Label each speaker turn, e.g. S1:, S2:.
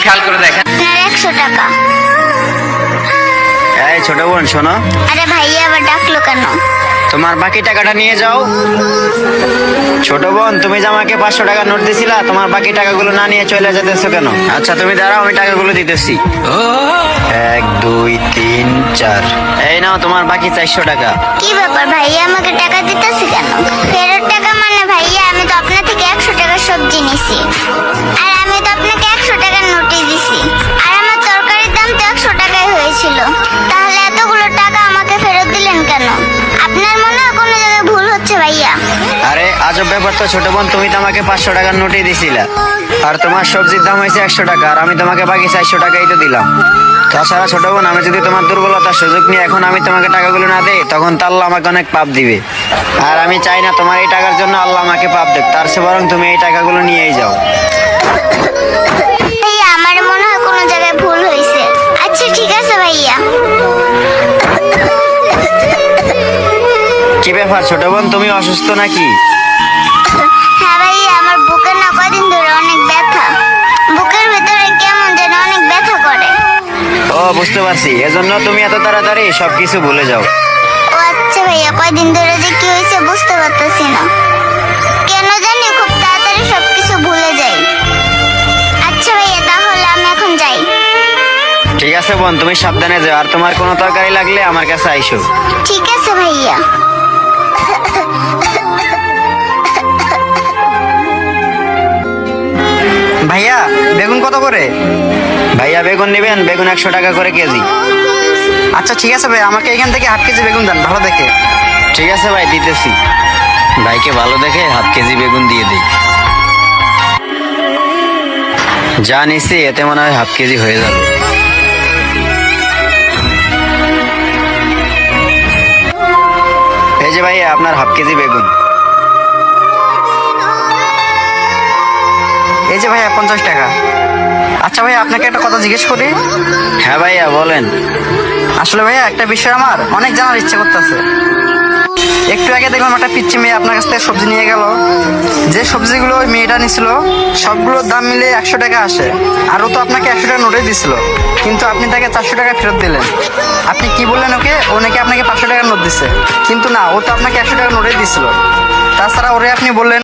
S1: খেয়াল করে দেখেন।
S2: আপনার 100 টাকা।
S3: এই ছোট বোন শোনো,
S2: আরে ভাইয়া আবার ডাকলো কেন?
S3: তোমার বাকি টাকাটা নিয়ে যাও। ছোট বোন, তুমি যে আমাকে 500 টাকা নোট দিছিলা, তোমার বাকি টাকাগুলো না নিয়ে চলে যেতেছো কেন? আচ্ছা তুমি দাঁড়াও, আমি টাকাগুলো দিতেছি। 1 2 3 4, এই নাও তোমার বাকি 400 টাকা।
S2: কি ব্যাপার ভাইয়া আমাকে টাকা দিতেছে কেন? ফেরত টাকা মানে ভাইয়া, আমি তো আপনার থেকে 100 টাকার সবজি নিছি, আর আমি তো আপনাকে 100 টাকার নোটই দিছি, আর আমার তরকারির দাম তো 100 টাকাই হয়েছিল। তাহলে এতগুলো টাকা আমাকে ফেরত দিলেন কেন? আপনার মনে হয় কোনো জায়গায় ভুল হচ্ছে ভাইয়া।
S3: আরে আজব ব্যাপার তো ছোট বোন, তুমি তো আমাকে 500 টাকার নোটই দিছিলা, আর তোমার সবজির দাম হয়েছে 100 টাকা, আর আমি তোমাকে বাকি 400 টাকাই তো দিলাম। তাছাড়া ছোট বোন, আমি যদি তোমার দুর্বলতার সুযোগ নিয়ে এখন আমি তোমাকে টাকাগুলো না দেই, তখন তো আল্লাহ আমাকে অনেক পাপ দিবে, আর আমি চাই না তোমার এই টাকার জন্য আল্লাহ আমাকে পাপ দেখ। তার চেয়ে বরং তুমি এই টাকাগুলো নিয়েই যাও।
S2: ভাইয়া আমার মনে হয় কোনো জায়গায় ভুল হয়েছে। আচ্ছা ঠিক আছে ভাইয়া।
S3: কি ব্যাপার ছোট বোন, তুমি অসুস্থ নাকি?
S2: হ্যাঁ ভাইয়া, আমার বুকে না কদিন ধরে অনেক ব্যথা, বুকের ভেতরে কেমন যেন অনেক ব্যথা করে।
S3: ও বুঝতে পারছি, এজন্য তুমি এত তাড়াতাড়ি সবকিছু ভুলে যাও।
S2: ও আচ্ছা ভাইয়া, কয়দিন ধরে যে কি হয়েছে বুঝতে পারতেছি না, কেন জানি খুব তাড়াতাড়ি সবকিছু ভুলে যাই। আচ্ছা ভাইয়া, তাহলে আমি এখন যাই।
S3: ঠিক আছে বোন, তুমি সাবধানে যাও, আর তোমার কোনো তরকারি লাগলে আমার কাছে আইসো।
S2: ঠিক আছে ভাইয়া।
S4: ভাইয়া বেগুন কত করে?
S3: ভাইয়া বেগুন নেবেন? বেগুন 100 টাকা করে কেজি।
S4: আচ্ছা ঠিক আছে ভাই, আমাকে এখান থেকে হাফ কেজি বেগুন দেন ভালো দেখে।
S3: ঠিক আছে ভাই, দিতেছি। ভাইকে ভালো দেখে হাফ কেজি বেগুন দিয়ে দিই। যা নিছি এতে মনে হয় হাফ কেজি হয়ে যাবে। এই যে ভাইয়া আপনার হাফ কেজি বেগুন।
S4: এই যে ভাইয়া 50 টাকা। আচ্ছা ভাইয়া, আপনাকে একটা কথা জিজ্ঞেস করি।
S3: হ্যাঁ ভাইয়া বলেন।
S4: আসলে ভাইয়া একটা বিষয় আমার অনেক জানার ইচ্ছে করতেছে। একটু আগে দেখলাম একটা পিচ্চি মেয়ে আপনার কাছ থেকে সবজি নিয়ে গেল, যে সবজিগুলো ওই মেয়েটা নিছিল সবগুলোর দাম মিলে 100 টাকা আসে, আর ও তো আপনাকে 100 টাকা নোটে দিছিল, কিন্তু আপনি তাকে 400 টাকা ফেরত দিলেন। আপনি কি বললেন ওকে? ও নাকি আপনাকে 500 টাকা নোট দিছে, কিন্তু না, ও তো আপনাকে 100 টাকা নোটে দিছিল। তাছাড়া ওরে আপনি বললেন